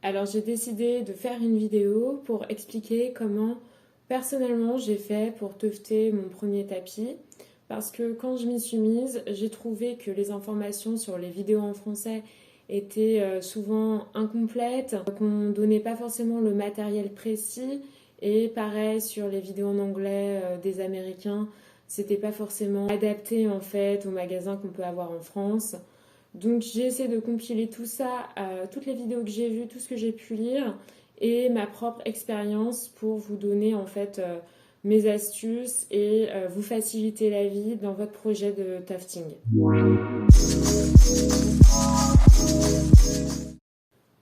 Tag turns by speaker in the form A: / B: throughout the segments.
A: Alors j'ai décidé de faire une vidéo pour expliquer comment personnellement j'ai fait pour tufter mon premier tapis. Parce que quand je m'y suis mise, j'ai trouvé que les informations sur les vidéos en français étaient souvent incomplètes, qu'on ne donnait pas forcément le matériel précis. Et pareil sur les vidéos en anglais des Américains, c'était pas forcément adapté en fait aux magasins qu'on peut avoir en France. Donc j'ai essayé de compiler tout ça, toutes les vidéos que j'ai vues, tout ce que j'ai pu lire et ma propre expérience pour vous donner en fait mes astuces et vous faciliter la vie dans votre projet de tufting.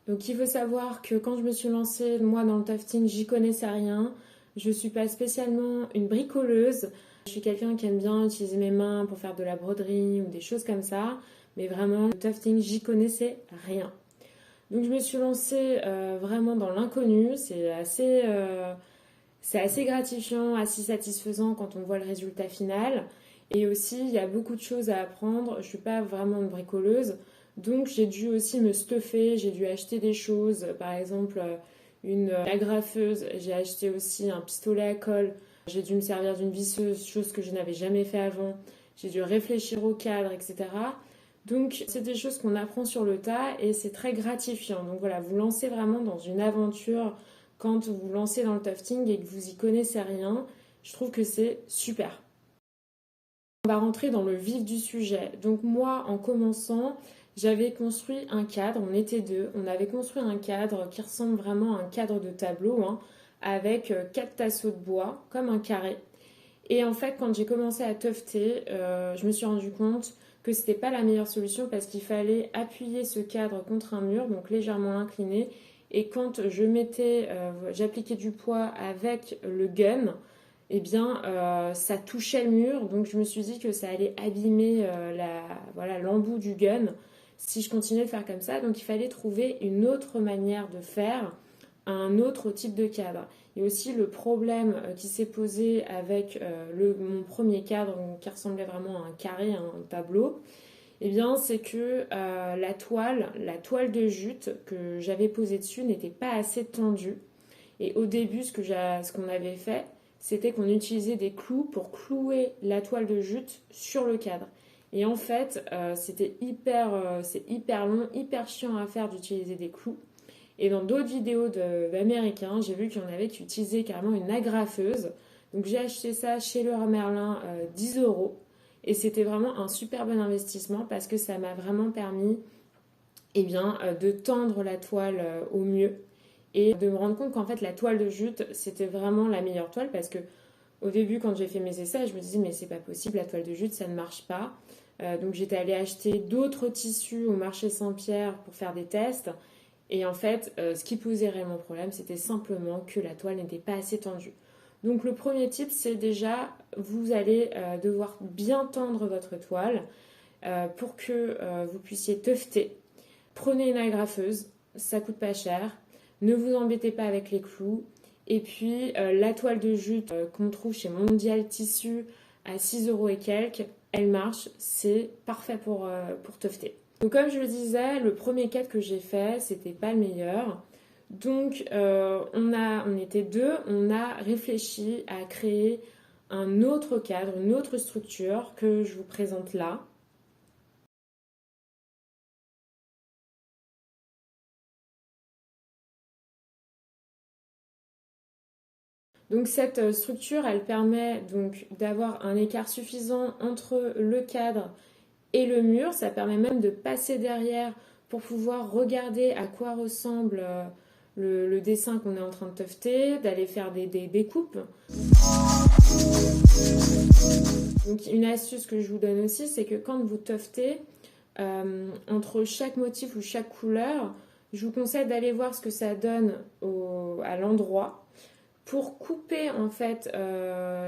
A: Donc il faut savoir que quand je me suis lancée moi dans le tufting, j'y connaissais rien. Je suis pas spécialement une bricoleuse. Je suis quelqu'un qui aime bien utiliser mes mains pour faire de la broderie ou des choses comme ça. Mais vraiment, le tufting, j'y connaissais rien. Donc je me suis lancée vraiment dans l'inconnu. C'est assez gratifiant, assez satisfaisant quand on voit le résultat final. Et aussi, il y a beaucoup de choses à apprendre. Je ne suis pas vraiment une bricoleuse. Donc j'ai dû aussi me stuffer, j'ai dû acheter des choses. Par exemple, une agrafeuse. J'ai acheté aussi un pistolet à colle. J'ai dû me servir d'une visseuse, chose que je n'avais jamais fait avant. J'ai dû réfléchir au cadre, etc. Donc, c'est des choses qu'on apprend sur le tas et c'est très gratifiant. Donc voilà, vous lancez vraiment dans une aventure quand vous vous lancez dans le tufting et que vous y connaissez rien. Je trouve que c'est super. On va rentrer dans le vif du sujet. Donc moi, en commençant, j'avais construit un cadre, on était deux, on avait construit un cadre qui ressemble vraiment à un cadre de tableau, hein, avec 4 tasseaux de bois, comme un carré. Et en fait, quand j'ai commencé à tufter, je me suis rendu compte que c'était pas la meilleure solution parce qu'il fallait appuyer ce cadre contre un mur, donc légèrement incliné. Et quand j'appliquais du poids avec le gun, eh bien, ça touchait le mur. Donc, je me suis dit que ça allait abîmer l'embout du gun si je continuais de faire comme ça. Donc, il fallait trouver une autre manière de faire, un autre type de cadre. Il y a aussi le problème qui s'est posé avec mon premier cadre qui ressemblait vraiment à un carré, à un tableau. Eh bien, c'est que la toile de jute que j'avais posée dessus n'était pas assez tendue. Et au début, ce qu'on avait fait, c'était qu'on utilisait des clous pour clouer la toile de jute sur le cadre. Et en fait, c'est hyper long, hyper chiant à faire d'utiliser des clous. Et dans d'autres vidéos d'Américains, j'ai vu qu'il y en avait qui utilisaient carrément une agrafeuse. Donc j'ai acheté ça chez Leroy Merlin 10 euros. Et c'était vraiment un super bon investissement parce que ça m'a vraiment permis de tendre la toile au mieux. Et de me rendre compte qu'en fait la toile de jute, c'était vraiment la meilleure toile parce que au début, quand j'ai fait mes essais, je me disais mais c'est pas possible, la toile de jute, ça ne marche pas. Donc j'étais allée acheter d'autres tissus au marché Saint-Pierre pour faire des tests. Et en fait, ce qui posait réellement problème, c'était simplement que la toile n'était pas assez tendue. Donc le premier tip, c'est déjà, vous allez devoir bien tendre votre toile pour que vous puissiez tufter. Prenez une agrafeuse, ça coûte pas cher. Ne vous embêtez pas avec les clous. Et puis la toile de jute qu'on trouve chez Mondial Tissu à 6 euros et quelques, elle marche, c'est parfait pour tufter. Donc comme je le disais, le premier cadre que j'ai fait, c'était pas le meilleur. Donc on était deux, on a réfléchi à créer un autre cadre, une autre structure que je vous présente là. Donc cette structure, elle permet donc d'avoir un écart suffisant entre le cadre et le mur. Ça permet même de passer derrière pour pouvoir regarder à quoi ressemble le dessin qu'on est en train de tufter, d'aller faire des découpes. Donc une astuce que je vous donne aussi, c'est que quand vous tuftez, entre chaque motif ou chaque couleur, je vous conseille d'aller voir ce que ça donne à l'endroit pour couper en fait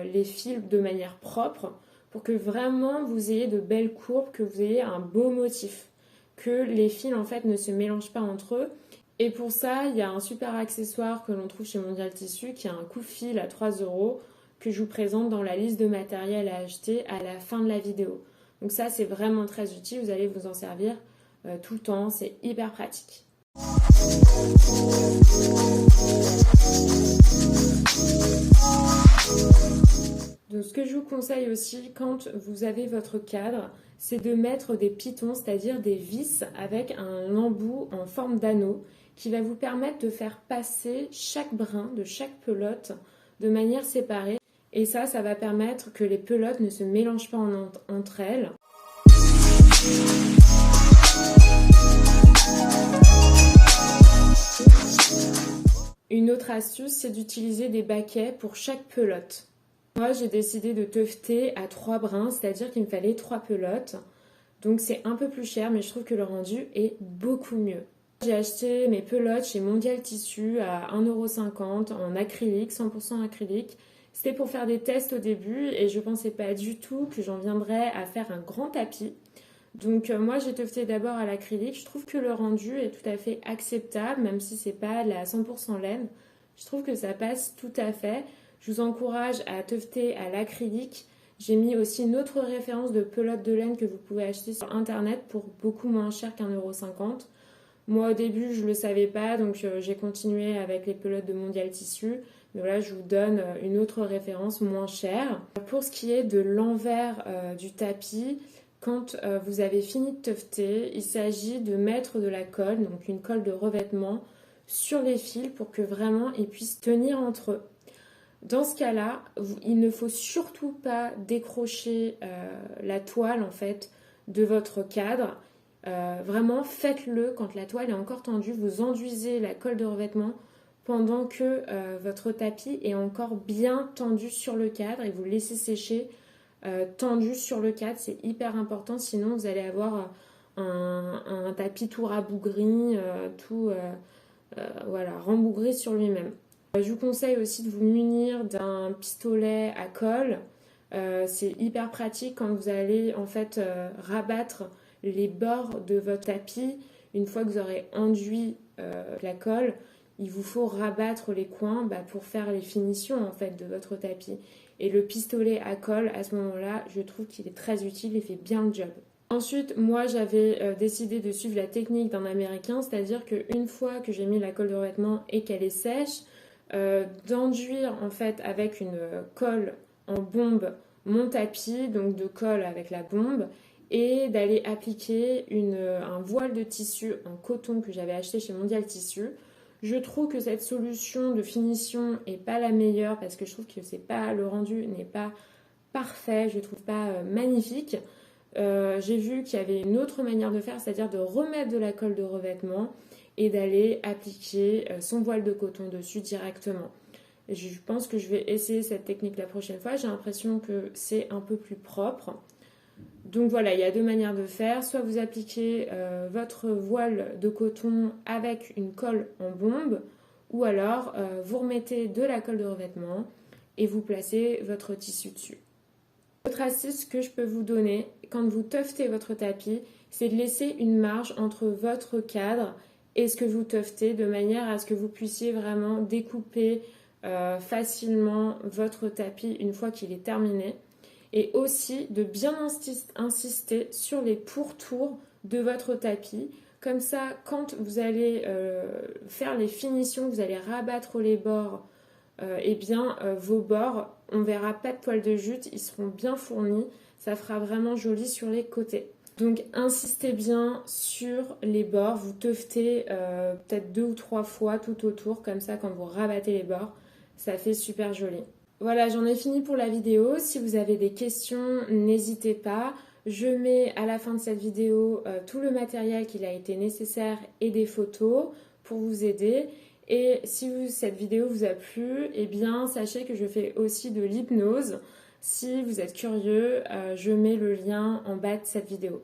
A: les fils de manière propre pour que vraiment vous ayez de belles courbes, que vous ayez un beau motif, que les fils en fait ne se mélangent pas entre eux. Et pour ça, il y a un super accessoire que l'on trouve chez Mondial Tissu qui a un coupe-fil à 3 euros que je vous présente dans la liste de matériel à acheter à la fin de la vidéo. Donc ça, c'est vraiment très utile, vous allez vous en servir tout le temps, c'est hyper pratique. Donc ce que je vous conseille aussi quand vous avez votre cadre, c'est de mettre des pitons, c'est-à-dire des vis avec un embout en forme d'anneau qui va vous permettre de faire passer chaque brin de chaque pelote de manière séparée. Et ça va permettre que les pelotes ne se mélangent pas entre elles. Une autre astuce, c'est d'utiliser des baquets pour chaque pelote. Moi, j'ai décidé de tufter à 3 brins, c'est-à-dire qu'il me fallait 3 pelotes. Donc c'est un peu plus cher, mais je trouve que le rendu est beaucoup mieux. J'ai acheté mes pelotes chez Mondial Tissu à 1,50 € en acrylique, 100% acrylique. C'était pour faire des tests au début et je ne pensais pas du tout que j'en viendrais à faire un grand tapis. Donc moi j'ai tufté d'abord à l'acrylique. Je trouve que le rendu est tout à fait acceptable, même si c'est pas de la 100% laine. Je trouve que ça passe tout à fait. Je vous encourage à tufter à l'acrylique. J'ai mis aussi une autre référence de pelote de laine que vous pouvez acheter sur internet pour beaucoup moins cher qu'1,50 €. Moi au début je ne le savais pas, donc j'ai continué avec les pelotes de Mondial Tissu. Mais voilà, je vous donne une autre référence moins chère. Pour ce qui est de l'envers du tapis, quand vous avez fini de tufter, il s'agit de mettre de la colle, donc une colle de revêtement, sur les fils pour que vraiment ils puissent tenir entre eux. Dans ce cas-là, il ne faut surtout pas décrocher la toile en fait de votre cadre. Vraiment, faites-le quand la toile est encore tendue. Vous enduisez la colle de revêtement pendant que votre tapis est encore bien tendu sur le cadre et vous laissez sécher tendu sur le cadre. C'est hyper important, sinon vous allez avoir un tapis tout rabougri, voilà, rembourré sur lui-même. Je vous conseille aussi de vous munir d'un pistolet à colle. C'est hyper pratique quand vous allez en fait rabattre les bords de votre tapis. Une fois que vous aurez enduit la colle, il vous faut rabattre les coins pour faire les finitions en fait de votre tapis. Et le pistolet à colle, à ce moment-là, je trouve qu'il est très utile et fait bien le job. Ensuite, moi, j'avais décidé de suivre la technique d'un Américain, c'est-à-dire qu'une fois que j'ai mis la colle de revêtement et qu'elle est sèche, d'enduire en fait avec une colle en bombe mon tapis, donc de colle avec la bombe, et d'aller appliquer un voile de tissu en coton que j'avais acheté chez Mondial Tissu. Je trouve que cette solution de finition est pas la meilleure parce que je trouve que le rendu n'est pas parfait, je trouve pas magnifique. J'ai vu qu'il y avait une autre manière de faire, c'est-à-dire de remettre de la colle de revêtement et d'aller appliquer son voile de coton dessus directement. Et je pense que je vais essayer cette technique la prochaine fois. J'ai l'impression que c'est un peu plus propre. Donc voilà, il y a 2 manières de faire. Soit vous appliquez votre voile de coton avec une colle en bombe, ou alors vous remettez de la colle de revêtement et vous placez votre tissu dessus. Autre astuce que je peux vous donner, quand vous tuftez votre tapis, c'est de laisser une marge entre votre cadre et ce que vous tuftez, de manière à ce que vous puissiez vraiment découper facilement votre tapis une fois qu'il est terminé. Et aussi de bien insister sur les pourtours de votre tapis. Comme ça, quand vous allez faire les finitions, vous allez rabattre les bords, vos bords, on verra pas de poils de jute, ils seront bien fournis. Ça fera vraiment joli sur les côtés. Donc insistez bien sur les bords, vous tuftez peut-être 2 ou 3 fois tout autour, comme ça quand vous rabattez les bords, ça fait super joli. Voilà, j'en ai fini pour la vidéo. Si vous avez des questions, n'hésitez pas. Je mets à la fin de cette vidéo tout le matériel qu'il a été nécessaire et des photos pour vous aider. Et si cette vidéo vous a plu, eh bien sachez que je fais aussi de l'hypnose. Si vous êtes curieux, je mets le lien en bas de cette vidéo.